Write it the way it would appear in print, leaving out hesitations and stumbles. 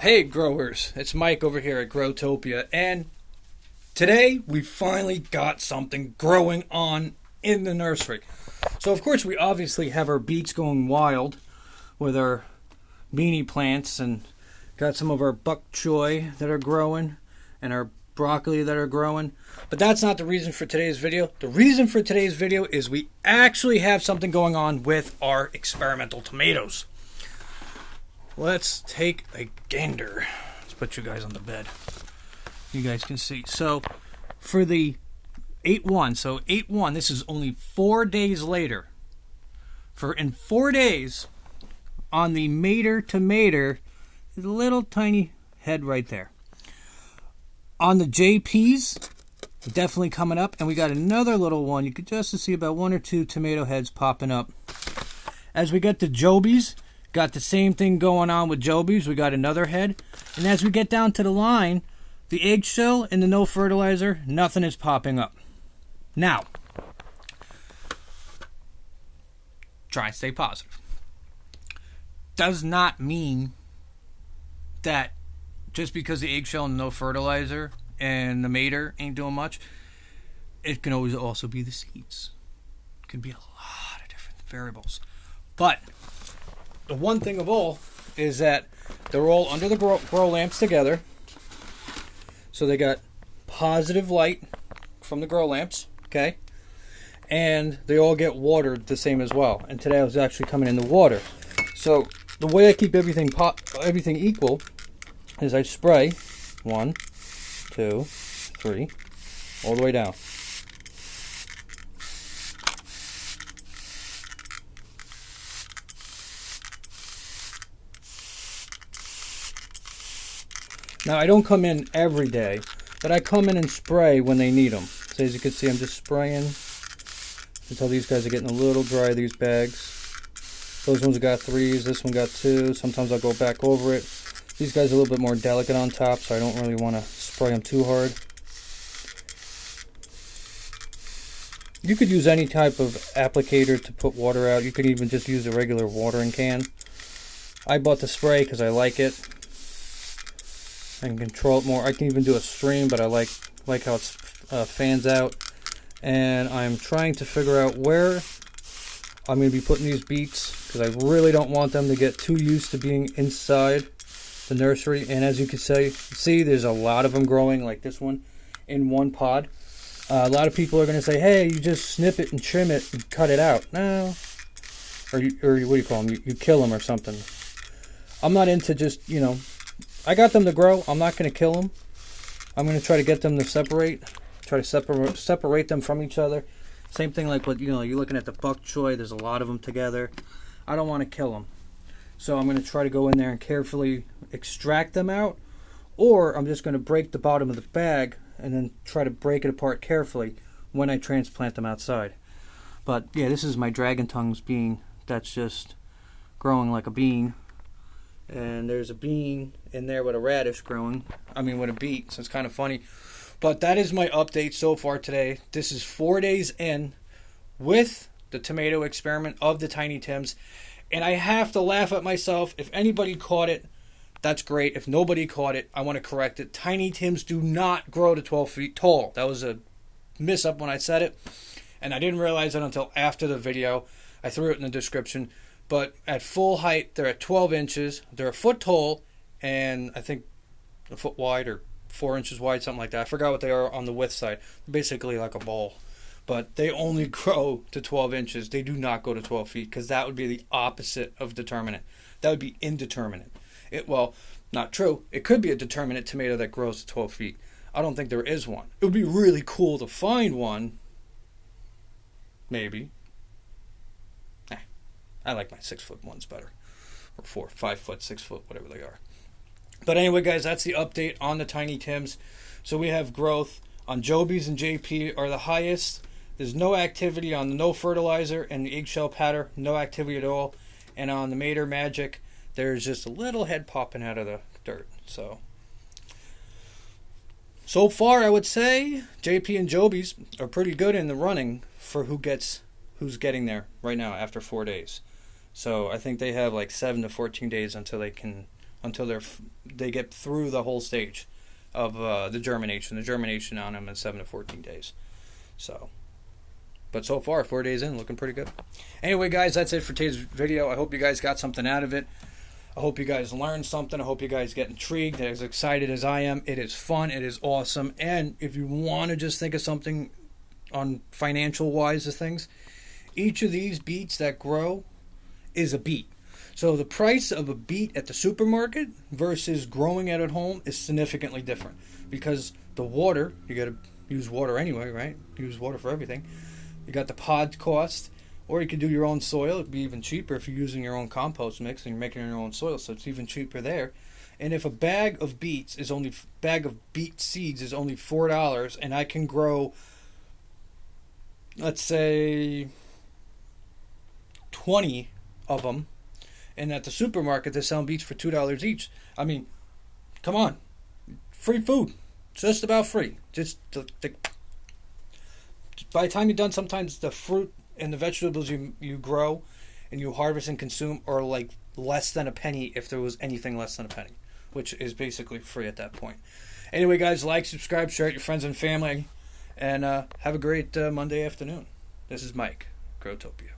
Hey growers, it's Mike over here at Growtopia, and today we finally got something growing on in the nursery. So of course we obviously have our beets going wild with our beanie plants, and got some of our bok choy that are growing and our broccoli that are growing. But that's not the reason for today's video. The reason for today's video is we actually have something going on with our experimental tomatoes. Let's take a gander. Let's put you guys on the bed. You guys can see. So for the 8-1, so 8-1, this is only 4 days later. In 4 days, on the mater to mater, there's a little tiny head right there. On the JPs, definitely coming up, and we got another little one. You could just see about 1 or 2 tomato heads popping up. As we get to Jobies, got the same thing going on with Jobies. We got another head. And as we get down to the line, the eggshell and the no fertilizer, nothing is popping up. Now, try and stay positive. Does not mean that just because the eggshell and no fertilizer and the mater ain't doing much, it can always also be the seeds. It can be a lot of different variables. But the one thing of all is that they're all under the grow lamps together. So they got positive light from the grow lamps, okay? And they all get watered the same as well. And today I was actually coming in the water. So the way I keep everything equal is I spray 1, 2, 3, all the way down. Now, I don't come in every day, but I come in and spray when they need them. So as you can see, I'm just spraying until these guys are getting a little dry, these bags. Those ones got 3s, this one got 2. Sometimes I'll go back over it. These guys are a little bit more delicate on top, so I don't really want to spray them too hard. You could use any type of applicator to put water out. You could even just use a regular watering can. I bought the spray because I like it. I can control it more. I can even do a stream, but I like how it fans out. And I'm trying to figure out where I'm going to be putting these beets, because I really don't want them to get too used to being inside the nursery. And as you can see, there's a lot of them growing, like this one, in one pod. A lot of people are going to say, hey, you just snip it and trim it and cut it out. No. Or what do you call them? You kill them or something. I'm not into just, I got them to grow. I'm not going to kill them. I'm going to try to get them to separate. Try to separate them from each other. Same thing like what, you're looking at the bok choy. There's a lot of them together. I don't want to kill them. So I'm going to try to go in there and carefully extract them out. Or I'm just going to break the bottom of the bag and then try to break it apart carefully when I transplant them outside. But yeah, this is my dragon tongues bean. That's just growing like a bean. And there's a bean in there with a radish growing. With a beet, so it's kind of funny. But that is my update so far today. This is 4 days in with the tomato experiment of the Tiny Tims. And I have to laugh at myself. If anybody caught it, that's great. If nobody caught it, I want to correct it. Tiny Tims do not grow to 12 feet tall. That was a miss-up when I said it. And I didn't realize it until after the video. I threw it in the description. But at full height, they're at 12 inches. They're a foot tall and I think a foot wide or 4 inches wide, something like that. I forgot what they are on the width side. Basically like a ball. But they only grow to 12 inches. They do not go to 12 feet because that would be the opposite of determinate. That would be indeterminate. Well, not true. It could be a determinate tomato that grows to 12 feet. I don't think there is one. It would be really cool to find one. Maybe. I like my 6-foot ones better. Or 5 foot, 6 foot, whatever they are. But anyway, guys, that's the update on the Tiny Tims. So we have growth on Jobies and JP are the highest. There's no activity on the no fertilizer and the eggshell patter. No activity at all. And on the Mater Magic, there's just a little head popping out of the dirt. So far, I would say JP and Jobies are pretty good in the running for who's getting there right now after 4 days. So I think they have like 7 to 14 days until they can until they get through the whole stage of the germination. The germination on them is 7 to 14 days. So, but so far, 4 days in, looking pretty good. Anyway, guys, that's it for today's video. I hope you guys got something out of it. I hope you guys learned something. I hope you guys get intrigued, as excited as I am. It is fun. It is awesome. And if you want to just think of something on financial-wise of things, each of these beets that grow is a beet. So the price of a beet at the supermarket versus growing it at home is significantly different, because the water, you got to use water anyway, right? Use water for everything. You got the pod cost, or you could do your own soil. It'd be even cheaper if you're using your own compost mix and you're making your own soil, so it's even cheaper there. And if a bag of beet seeds is only $4, and I can grow, let's say, 20 of them, and at the supermarket they're selling beets for $2 each. I mean, come on, free food, just about free. By the time you're done, sometimes the fruit and the vegetables you grow and you harvest and consume are like less than a penny, if there was anything less than a penny, which is basically free at that point. Anyway, guys, like, subscribe, share it with your friends and family, and have a great Monday afternoon. This is Mike, Growtopia.